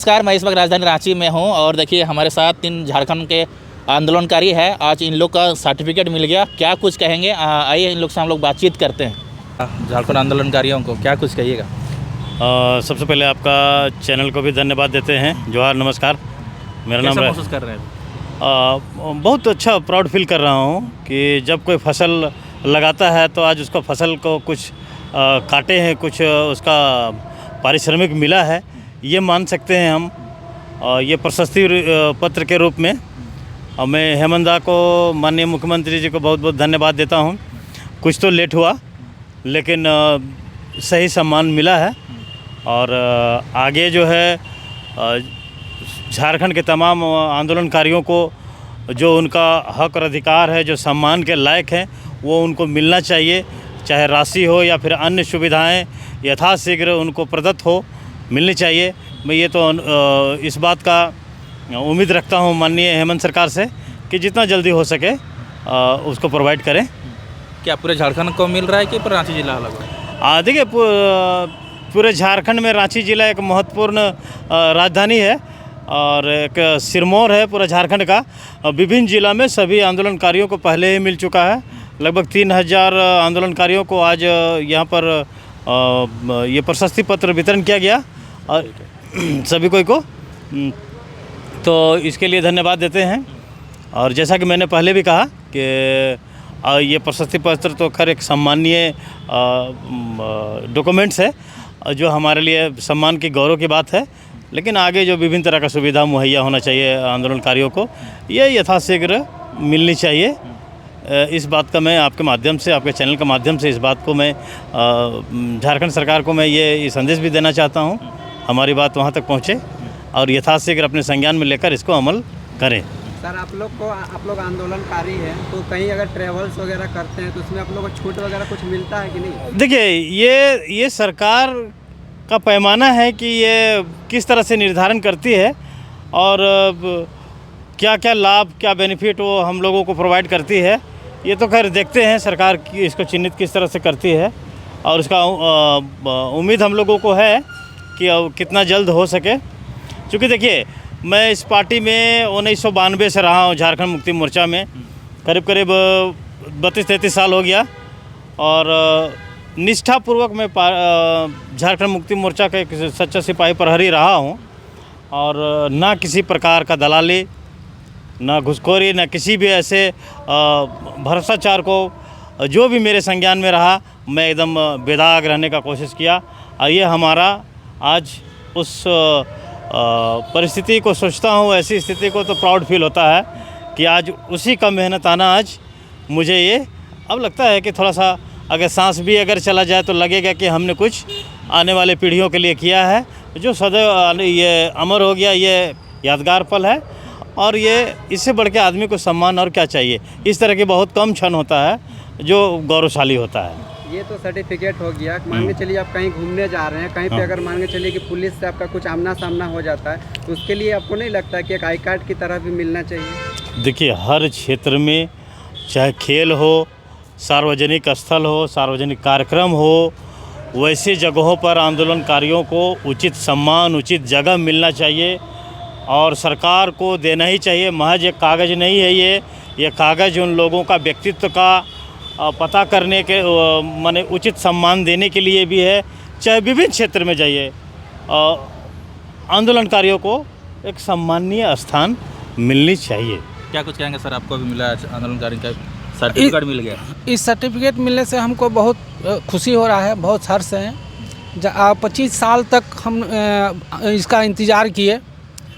नमस्कार, मैं इस वक्त राजधानी रांची में हूं और देखिए हमारे साथ 3 झारखंड के आंदोलनकारी है। आज इन लोग का सर्टिफिकेट मिल गया, क्या कुछ कहेंगे? आइए इन लोग से हम लोग बातचीत करते हैं। झारखंड आंदोलनकारियों को क्या कुछ कहिएगा? सबसे पहले आपका चैनल को भी धन्यवाद देते हैं। जोहार, नमस्कार। मेरा नाम महसूस कर रहे हैं? बहुत अच्छा प्राउड फील कर रहा हूँ कि जब कोई फसल लगाता है तो आज उसको फसल को कुछ काटे हैं, कुछ उसका पारिश्रमिक मिला है, ये मान सकते हैं हम। ये प्रशस्ति पत्र के रूप में मैं हेमंत दा को, माननीय मुख्यमंत्री जी को बहुत बहुत धन्यवाद देता हूँ। कुछ तो लेट हुआ लेकिन सही सम्मान मिला है। और आगे जो है झारखंड के तमाम आंदोलनकारियों को जो उनका हक और अधिकार है, जो सम्मान के लायक हैं, वो उनको मिलना चाहिए। चाहे राशि हो या फिर अन्य सुविधाएं यथाशीघ्र उनको प्रदत्त हो, मिलनी चाहिए। मैं ये तो इस बात का उम्मीद रखता हूँ माननीय हेमंत सरकार से कि जितना जल्दी हो सके उसको प्रोवाइड करें। क्या पूरे झारखंड को मिल रहा है कि पूरा रांची जिला अलग? देखिए, पूरे झारखंड में रांची जिला एक महत्वपूर्ण राजधानी है और एक सिरमौर है पूरा झारखंड का। विभिन्न जिला में सभी आंदोलनकारियों को पहले ही मिल चुका है। लगभग 3000 आंदोलनकारियों को आज यहाँ पर ये प्रशस्ति पत्र वितरण किया गया और सभी को तो इसके लिए धन्यवाद देते हैं। और जैसा कि मैंने पहले भी कहा कि ये प्रशस्ति पत्र तो खैर एक सम्मानीय डॉक्यूमेंट्स है जो हमारे लिए सम्मान की, गौरव की बात है। लेकिन आगे जो विभिन्न तरह का सुविधा मुहैया होना चाहिए आंदोलनकारियों को, ये यथाशीघ्र मिलनी चाहिए। इस बात का मैं आपके माध्यम से, आपके चैनल के माध्यम से इस बात को मैं झारखंड सरकार को मैं ये संदेश भी देना चाहता हूँ, हमारी बात वहाँ तक पहुँचे और यथाशीघ्र अपने संज्ञान में लेकर इसको अमल करें। सर, आप लोग आंदोलनकारी हैं तो कहीं अगर ट्रेवल्स वगैरह करते हैं तो उसमें आप लोग को छूट वगैरह कुछ मिलता है कि नहीं? देखिए, ये सरकार का पैमाना है कि ये किस तरह से निर्धारण करती है और क्या क्या लाभ, क्या बेनिफिट वो हम लोगों को प्रोवाइड करती है। ये तो खैर देखते हैं सरकार की इसको चिन्हित किस तरह से करती है और उसका उम्मीद हम लोगों को है कि कितना जल्द हो सके। क्योंकि देखिए, मैं इस पार्टी में 1992 से रहा हूँ, झारखंड मुक्ति मोर्चा में करीब 32-33 साल हो गया और निष्ठापूर्वक मैं झारखंड मुक्ति मोर्चा का एक सच्चा सिपाही प्रहरी रहा हूँ और ना किसी प्रकार का दलाली, ना घुसखोरी, ना किसी भी ऐसे भ्रष्टाचार को, जो भी मेरे संज्ञान में रहा, मैं एकदम बेदाग रहने का कोशिश किया। और ये हमारा आज उस परिस्थिति को सोचता हूँ, ऐसी स्थिति को तो प्राउड फील होता है कि आज उसी का मेहनताना आज मुझे ये अब लगता है कि थोड़ा सा अगर सांस भी अगर चला जाए तो लगेगा कि हमने कुछ आने वाले पीढ़ियों के लिए किया है, जो सदैव ये अमर हो गया। ये यादगार पल है और ये इससे बढ़ के आदमी को सम्मान और क्या चाहिए। इस तरह के बहुत कम क्षण होता है जो गौरवशाली होता है। ये तो सर्टिफिकेट हो गया। मान के चलिए आप कहीं घूमने जा रहे हैं, कहीं पे अगर मान के चलिए कि पुलिस से आपका कुछ आमना सामना हो जाता है तो उसके लिए आपको नहीं लगता कि एक आई कार्ड की तरह भी मिलना चाहिए? देखिए, हर क्षेत्र में चाहे खेल हो, सार्वजनिक स्थल हो, सार्वजनिक कार्यक्रम हो, वैसे जगहों पर आंदोलनकारियों को उचित सम्मान, उचित जगह मिलना चाहिए और सरकार को देना ही चाहिए। महज एक कागज़ नहीं है ये कागज़ उन लोगों का व्यक्तित्व का पता करने के माने उचित सम्मान देने के लिए भी है। चाहे विभिन्न क्षेत्र में जाइए, आंदोलनकारियों को एक सम्मानीय स्थान मिलनी चाहिए। क्या कुछ कहेंगे सर? आपको भी मिला आंदोलनकारी का सर्टिफिकेट मिल गया? इस सर्टिफिकेट मिलने से हमको बहुत खुशी हो रहा है, बहुत हर्ष है। 25 साल तक हम इसका इंतज़ार किए।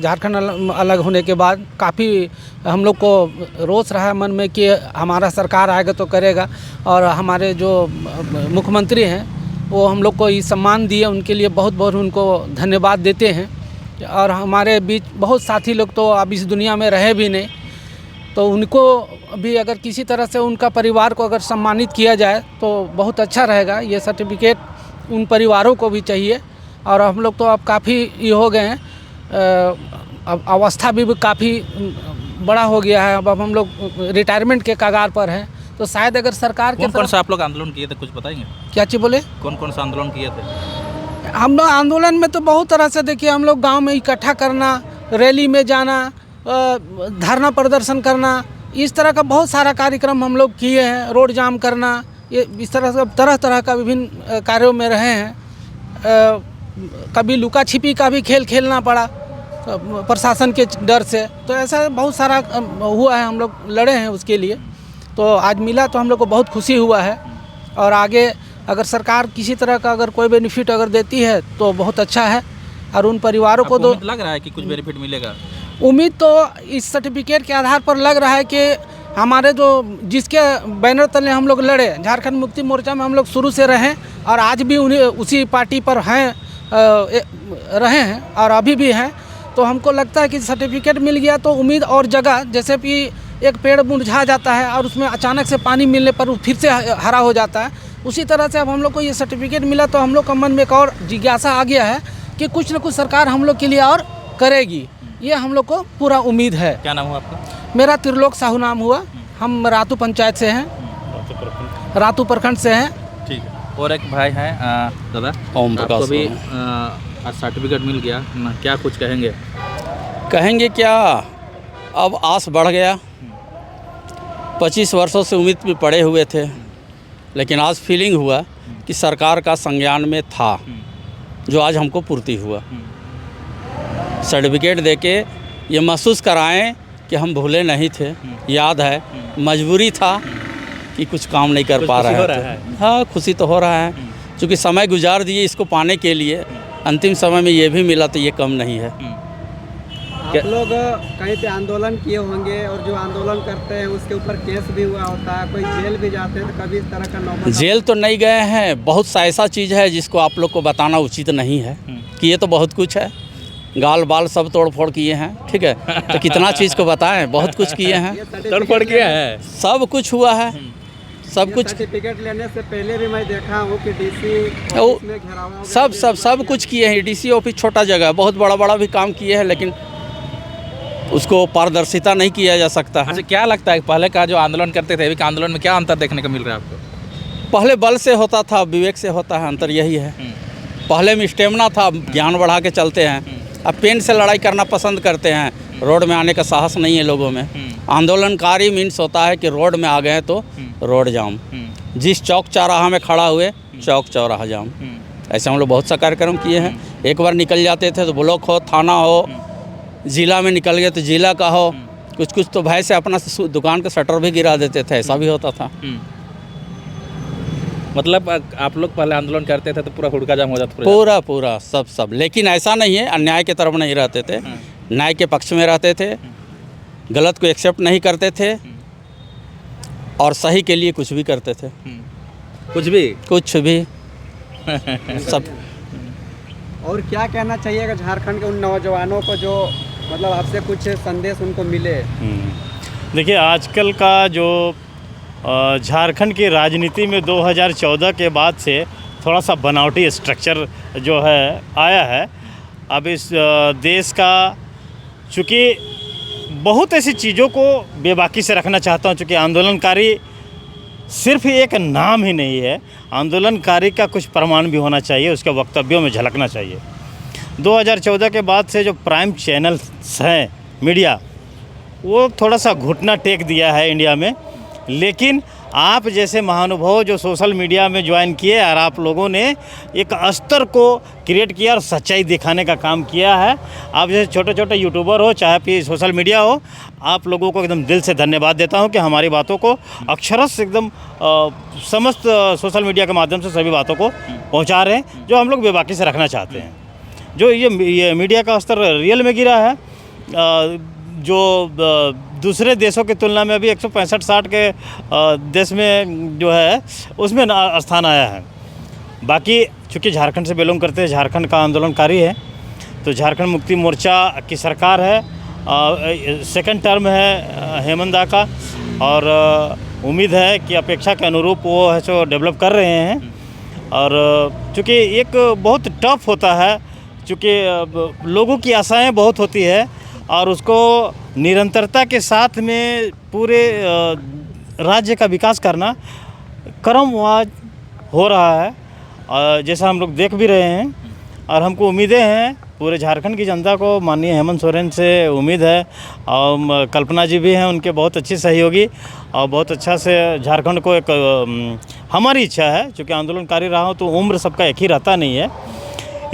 झारखंड अलग होने के बाद काफ़ी हम लोग को रोष रहा मन में कि हमारा सरकार आएगा तो करेगा, और हमारे जो मुख्यमंत्री हैं वो हम लोग को ये सम्मान दिए, उनके लिए बहुत बहुत उनको धन्यवाद देते हैं। और हमारे बीच बहुत साथी लोग तो अब इस दुनिया में रहे भी नहीं, तो उनको भी अगर किसी तरह से उनका परिवार को अगर सम्मानित किया जाए तो बहुत अच्छा रहेगा। ये सर्टिफिकेट उन परिवारों को भी चाहिए। और हम लोग तो अब काफ़ी ये हो गए हैं, अब अवस्था भी काफ़ी बड़ा हो गया है। अब हम लोग रिटायरमेंट के कगार पर हैं, तो शायद अगर सरकार के कौन सा आप लोग आंदोलन किए थे, कुछ बताएंगे? क्या चीज़ बोले? कौन सा आंदोलन किए थे? हम लोग आंदोलन में तो बहुत तरह से देखिए, हम लोग गांव में इकट्ठा करना, रैली में जाना, धरना प्रदर्शन करना, इस तरह का बहुत सारा कार्यक्रम हम लोग किए हैं। रोड जाम करना, ये इस तरह से तरह तरह का विभिन्न कार्यों में रहे हैं। कभी लुका छिपी का भी खेल खेलना पड़ा प्रशासन के डर से, तो ऐसा बहुत सारा हुआ है, हम लोग लड़े हैं उसके लिए। तो आज मिला तो हम लोग को बहुत खुशी हुआ है, और आगे अगर सरकार किसी तरह का अगर कोई बेनिफिट अगर देती है तो बहुत अच्छा है, और उन परिवारों को आपको लग रहा है कि कुछ बेनिफिट मिलेगा? उम्मीद तो इस सर्टिफिकेट के आधार पर लग रहा है कि हमारे जो जिसके बैनर तले हम लोग लड़े, झारखंड मुक्ति मोर्चा में हम लोग शुरू से रहे और आज भी उन्हें उसी पार्टी पर हैं, रहे हैं और अभी भी हैं। तो हमको लगता है कि सर्टिफिकेट मिल गया तो उम्मीद और जगह, जैसे कि एक पेड़ मुरझा जाता है और उसमें अचानक से पानी मिलने पर वो फिर से हरा हो जाता है, उसी तरह से अब हम लोग को ये सर्टिफिकेट मिला तो हम लोग का मन में एक और जिज्ञासा आ गया है कि कुछ न कुछ सरकार हम लोग के लिए और करेगी, ये हम लोग को पूरा उम्मीद है। क्या नाम हुआ आपका? मेरा त्रिलोक साहू नाम हुआ, हम रातू पंचायत से हैं, रातू प्रखंड से हैं। ठीक है। और एक भाई हैं दादा, ओम आपको प्रकाश भी आज सर्टिफिकेट मिल गया, क्या कुछ कहेंगे? कहेंगे क्या, अब आस बढ़ गया। 25 वर्षों से उम्मीद में पड़े हुए थे, लेकिन आज फीलिंग हुआ कि सरकार का संज्ञान में था, जो आज हमको पूर्ति हुआ। सर्टिफिकेट देके ये महसूस कराएं कि हम भूले नहीं थे, याद है, मजबूरी था कि कुछ काम नहीं कर पा रहे थे। हाँ, खुशी तो हो रहा है, क्योंकि समय गुजार दिए इसको पाने के लिए, अंतिम समय में ये भी मिला तो ये कम नहीं है। आप लोग कहीं पे आंदोलन किए होंगे, और जो आंदोलन करते हैं उसके ऊपर केस भी हुआ होता है, कोई जेल भी जाते हैं, तो कभी इस तरह का नौबत? जेल तो नहीं गए हैं, बहुत सा ऐसा चीज़ है जिसको आप लोग को बताना उचित नहीं है, कि ये तो बहुत कुछ है, गाल बाल सब तोड़ फोड़ किए हैं, ठीक है, तो कितना चीज़ को बताएं, बहुत कुछ किए हैं, तोड़ फोड़ किया है, सब कुछ हुआ है, सब कुछ। सर्टिफिकेट लेने से पहले भी मैं देखा हूँ कि डीसी में घेराव सब कुछ किए हैं। डीसी ऑफिस छोटा जगह है, बहुत बड़ा बड़ा भी काम किए हैं, लेकिन उसको पारदर्शिता नहीं किया जा सकता है। अच्छा, क्या लगता है पहले का जो आंदोलन करते थे, अभी का आंदोलन में क्या अंतर देखने को मिल रहा है आपको? पहले बल से होता था, विवेक से होता है, अंतर यही है। पहले में स्टेमिना था, ज्ञान बढ़ा के चलते हैं, अब पेन से लड़ाई करना पसंद करते हैं, रोड में आने का साहस नहीं है लोगों में। आंदोलनकारी मीन्स होता है कि रोड में आ गए तो रोड जाम, जिस चौक चौराहा में खड़ा हुए चौक चौराहा जाम। ऐसे हम लोग बहुत सा कार्यक्रम किए हैं। एक बार निकल जाते थे तो ब्लॉक हो, थाना हो, ज़िला में निकल गए तो ज़िला का हो, कुछ तो भय से अपना दुकान का शटर भी गिरा देते थे, ऐसा भी होता था। मतलब आप लोग पहले आंदोलन करते थे तो पूरा हुड़का जाम हो जाता? पूरा सब, लेकिन ऐसा नहीं है, अन्याय के तरफ नहीं रहते थे, न्याय के पक्ष में रहते थे, गलत को एक्सेप्ट नहीं करते थे, और सही के लिए कुछ भी करते थे, कुछ भी सब। और क्या कहना चाहिएगा झारखंड के उन नौजवानों को जो मतलब आपसे कुछ संदेश उनको मिले? देखिए, आजकल का जो झारखंड की राजनीति में 2014 के बाद से थोड़ा सा बनावटी स्ट्रक्चर जो है आया है। अब इस देश का, चूँकि बहुत ऐसी चीज़ों को बेबाकी से रखना चाहता हूँ, चूँकि आंदोलनकारी सिर्फ एक नाम ही नहीं है, आंदोलनकारी का कुछ प्रमाण भी होना चाहिए, उसके वक्तव्यों में झलकना चाहिए। 2014 के बाद से जो प्राइम चैनल्स हैं, मीडिया, वो थोड़ा सा घुटना टेक दिया है इंडिया में, लेकिन आप जैसे महानुभाव जो सोशल मीडिया में ज्वाइन किए और आप लोगों ने एक स्तर को क्रिएट किया और सच्चाई दिखाने का काम किया है। आप जैसे छोटे छोटे यूट्यूबर हो, चाहे फिर सोशल मीडिया हो, आप लोगों को एकदम दिल से धन्यवाद देता हूं कि हमारी बातों को अक्षरश एकदम समस्त सोशल मीडिया के माध्यम से सभी बातों को पहुंचा रहे हैं, जो हम लोग बेबाकी से रखना चाहते हैं। जो ये मीडिया का स्तर रियल में गिरा है, जो दूसरे देशों की तुलना में अभी 165-60 के देश में जो है उसमें स्थान आया है। बाकी चूँकि झारखंड से बिलोंग करते हैं, झारखंड का आंदोलनकारी है, तो झारखंड मुक्ति मोर्चा की सरकार है, सेकंड टर्म है हेमंत दा का, और उम्मीद है कि अपेक्षा के अनुरूप वो है सो डेवलप कर रहे हैं। और चूँकि एक बहुत टफ होता है, चूँकि लोगों की आशाएं बहुत होती है और उसको निरंतरता के साथ में पूरे राज्य का विकास करना क्रमवार हो रहा है, जैसा हम लोग देख भी रहे हैं। और हमको उम्मीदें हैं, पूरे झारखंड की जनता को माननीय हेमंत सोरेन से उम्मीद है। और कल्पना जी भी हैं उनके बहुत अच्छी सहयोगी, और बहुत अच्छा से झारखंड को एक हमारी इच्छा है, चूँकि आंदोलनकारी रहा हूँ तो उम्र सबका एक ही रहता नहीं है,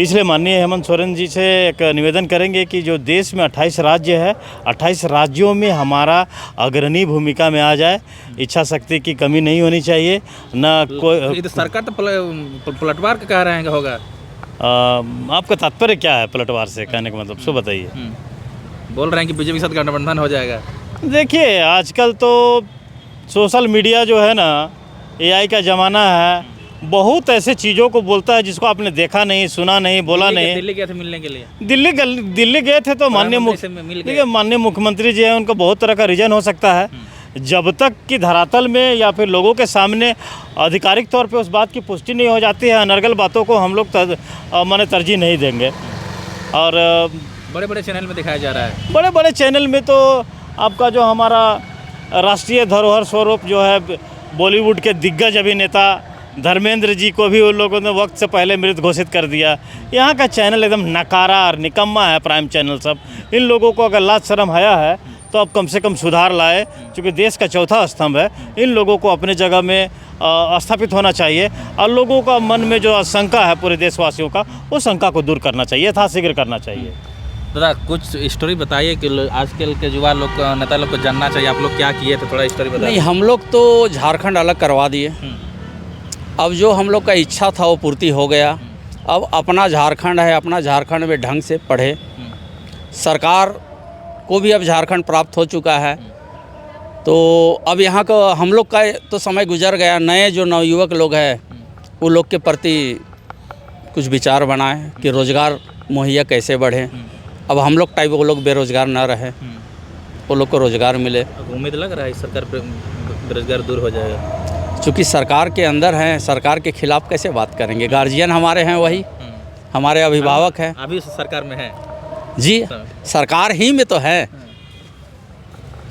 इसलिए माननीय हेमंत सोरेन जी से एक निवेदन करेंगे कि जो देश में 28 राज्य है, 28 राज्यों में हमारा अग्रणी भूमिका में आ जाए। इच्छा शक्ति की कमी नहीं होनी चाहिए, न कोई। ये तो सरकार तो पलटवार का कह रहे हैं कि होगा। आपका तात्पर्य क्या है पलटवार से कहने का मतलब, सो बताइए। बोल रहे हैं कि बीजेपी के साथ गठबंधन हो जाएगा। देखिए आजकल तो सोशल मीडिया जो है ना, AI का ज़माना है, बहुत ऐसे चीज़ों को बोलता है जिसको आपने देखा नहीं, सुना नहीं, बोला नहीं। दिल्ली गए थे मिलने के लिए। दिल्ली गए थे तो माननीय मुख्यमंत्री जी हैं, उनका बहुत तरह का रीज़न हो सकता है। जब तक कि धरातल में या फिर लोगों के सामने आधिकारिक तौर पे उस बात की पुष्टि नहीं हो जाती है, अनर्गल बातों को हम लोग माने तरजीह नहीं देंगे। और बड़े बड़े चैनल में दिखाया जा रहा है। बड़े बड़े चैनल में तो आपका जो हमारा राष्ट्रीय धरोहर स्वरूप जो है, बॉलीवुड के दिग्गज अभिनेता धर्मेंद्र जी को भी उन लोगों ने वक्त से पहले मृत घोषित कर दिया। यहाँ का चैनल एकदम नकारा और निकम्मा है, प्राइम चैनल सब। इन लोगों को अगर लाज शर्म हया है तो अब कम से कम सुधार लाए, क्योंकि देश का चौथा स्तंभ है। इन लोगों को अपने जगह में स्थापित होना चाहिए, और लोगों का मन में जो आशंका है पूरे देशवासियों का, वो शंका को दूर करना चाहिए, यथाशीघ्र करना चाहिए। दादा कुछ स्टोरी बताइए कि आजकल के युवा लोग को, नेता लोग को जानना चाहिए, आप लोग क्या किए थे, थोड़ा स्टोरी बताइए। नहीं, हम लोग तो झारखंड अलग करवा दिए। अब जो हम लोग का इच्छा था वो पूर्ति हो गया। अब अपना झारखंड है, अपना झारखंड में ढंग से पढ़े। सरकार को भी अब झारखंड प्राप्त हो चुका है, तो अब यहाँ का हम लोग का तो समय गुजर गया। नए जो नवयुवक लोग हैं वो लोग के प्रति कुछ विचार बनाएं कि रोज़गार मुहैया कैसे बढ़े। अब हम लोग टाइप वो लोग बेरोज़गार ना रहे, वो लोग को रोज़गार मिले। उम्मीद लग रहा है इस सरकार पे बेरोजगार दूर हो जाएगा। चूँकि सरकार के अंदर हैं, सरकार के खिलाफ कैसे बात करेंगे। गार्जियन हमारे हैं, वही हमारे अभिभावक हैं। अभी सरकार में है जी, सरकार ही में तो है,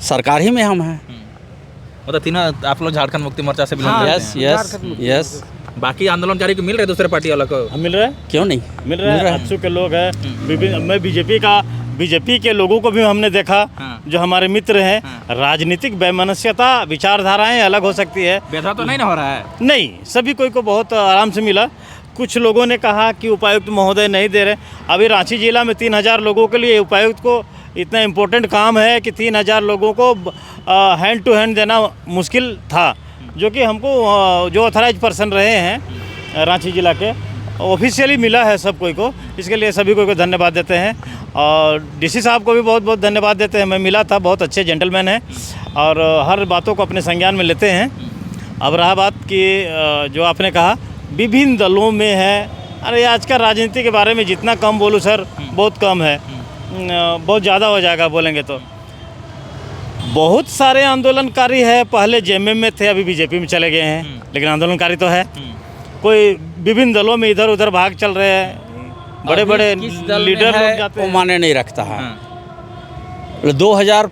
सरकार ही में हम हैं। मतलब तीनों आप लोग झारखंड मुक्ति मोर्चा से बिलोंग करते यस हैं। Yes yes. बाकी आंदोलनकारी को मिल रहे दूसरे पार्टी वालों को? मिल रहा है, क्यों नहीं मिल रहा है। अच्छू के लोग हैं, मैं बीजेपी के लोगों को भी हमने देखा, जो हमारे मित्र हैं। राजनीतिक वैमनस्यता, विचारधाराएं अलग हो सकती है, बेहतर तो नहीं ना हो रहा है। नहीं, सभी को बहुत आराम से मिला। कुछ लोगों ने कहा कि उपायुक्त महोदय नहीं दे रहे। अभी रांची जिला में 3000 लोगों के लिए उपायुक्त को इतना इम्पोर्टेंट काम है कि 3000 लोगों को हैंड टू हैंड देना मुश्किल था, जो कि हमको जो ऑथराइज पर्सन रहे हैं रांची जिला के, ऑफिशियली मिला है सब कोई को। इसके लिए सभी को धन्यवाद देते हैं, और डीसी साहब को भी बहुत बहुत धन्यवाद देते हैं। मैं मिला था, बहुत अच्छे जेंटलमैन हैं और हर बातों को अपने संज्ञान में लेते हैं। अब रहा बात कि जो आपने कहा विभिन्न दलों में है, अरे आज का राजनीति के बारे में जितना कम बोलूँ सर, बहुत कम है, बहुत ज़्यादा हो जाएगा बोलेंगे तो। बहुत सारे आंदोलनकारी है, पहले जेएमएम में थे, अभी बीजेपी में चले गए हैं, लेकिन आंदोलनकारी तो है। कोई विभिन्न दलों में इधर उधर भाग चल रहे हैं, बड़े बड़े लीडर लोग जाते हैं, वो माने नहीं रखता है। 2000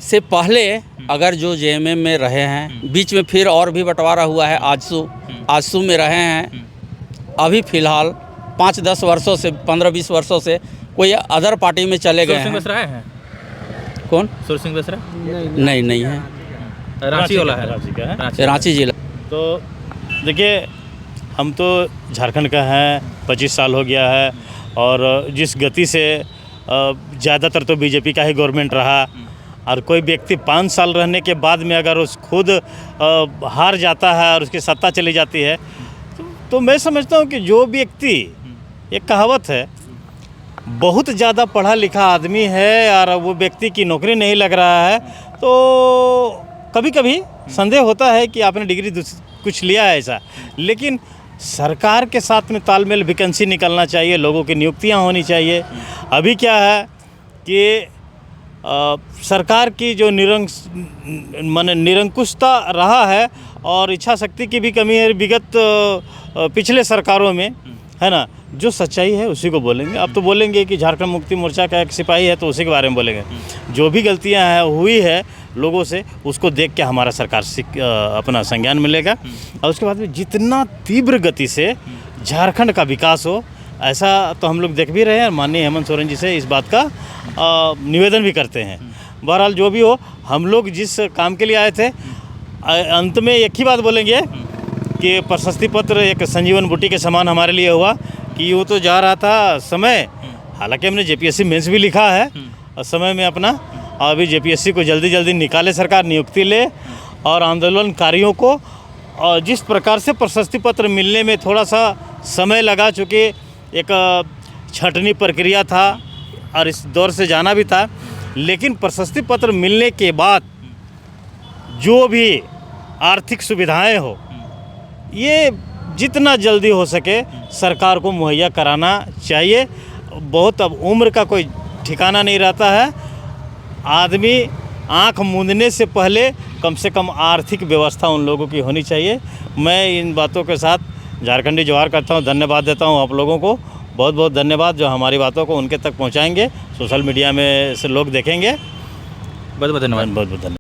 से पहले अगर जो जेएमएम में रहे हैं, बीच में फिर और भी बंटवारा हुआ है, आजसू में रहे हैं। अभी फ़िलहाल 5-10 वर्षों से, 15-20 वर्षों से कोई अदर पार्टी में चले गए हैं। कौन? सुरसिंह बेसरा नहीं है, रांची वाला है, रांची जिला। तो देखिए, हम तो झारखंड का हैं, 25 साल हो गया है, और जिस गति से ज़्यादातर तो बीजेपी का ही गवर्नमेंट रहा, और कोई व्यक्ति 5 साल रहने के बाद में अगर उस खुद हार जाता है और उसकी सत्ता चली जाती है, तो मैं समझता हूँ कि जो व्यक्ति, एक कहावत है, बहुत ज़्यादा पढ़ा लिखा आदमी है और वो व्यक्ति की नौकरी नहीं लग रहा है, तो कभी कभी संदेह होता है कि आपने डिग्री कुछ लिया है ऐसा। लेकिन सरकार के साथ में तालमेल, वैकेंसी निकलना चाहिए, लोगों की नियुक्तियां होनी चाहिए। अभी क्या है कि सरकार की जो निरंकुशता रहा है और इच्छा शक्ति की भी कमी है विगत पिछले सरकारों में, है ना। जो सच्चाई है उसी को बोलेंगे। अब तो बोलेंगे कि झारखंड मुक्ति मोर्चा का एक सिपाही है तो उसी के बारे में बोलेंगे। जो भी गलतियां हैं हुई है लोगों से, उसको देख के हमारा सरकार अपना संज्ञान मिलेगा, और उसके बाद में जितना तीव्र गति से झारखंड का विकास हो, ऐसा तो हम लोग देख भी रहे हैं। माननीय हेमंत सोरेन जी से इस बात का निवेदन भी करते हैं। बहरहाल जो भी हो, हम लोग जिस काम के लिए आए थे, अंत में एक ही बात बोलेंगे कि प्रशस्ति पत्र एक संजीवन बूटी के समान हमारे लिए हुआ कि यूँ तो जा रहा था समय, हालांकि हमने जेपीएससी मेंस भी लिखा है और समय में अपना, अभी जेपीएससी को जल्दी जल्दी निकाले सरकार, नियुक्ति ले, और आंदोलनकारियों को और जिस प्रकार से प्रशस्ति पत्र मिलने में थोड़ा सा समय लगा, चूँकि एक छँटनी प्रक्रिया था और इस दौर से जाना भी था, लेकिन प्रशस्ति पत्र मिलने के बाद जो भी आर्थिक सुविधाएं हो, ये जितना जल्दी हो सके सरकार को मुहैया कराना चाहिए। बहुत अब उम्र का कोई ठिकाना नहीं रहता है। आदमी आंख मूंदने से पहले कम से कम आर्थिक व्यवस्था उन लोगों की होनी चाहिए। मैं इन बातों के साथ झारखंडी जोहार करता हूँ, धन्यवाद देता हूँ आप लोगों को। बहुत बहुत धन्यवाद जो हमारी बातों को उनके तक पहुँचाएंगे, सोशल मीडिया में से लोग देखेंगे। बहुत बहुत धन्यवाद। बहुत बहुत धन्यवाद।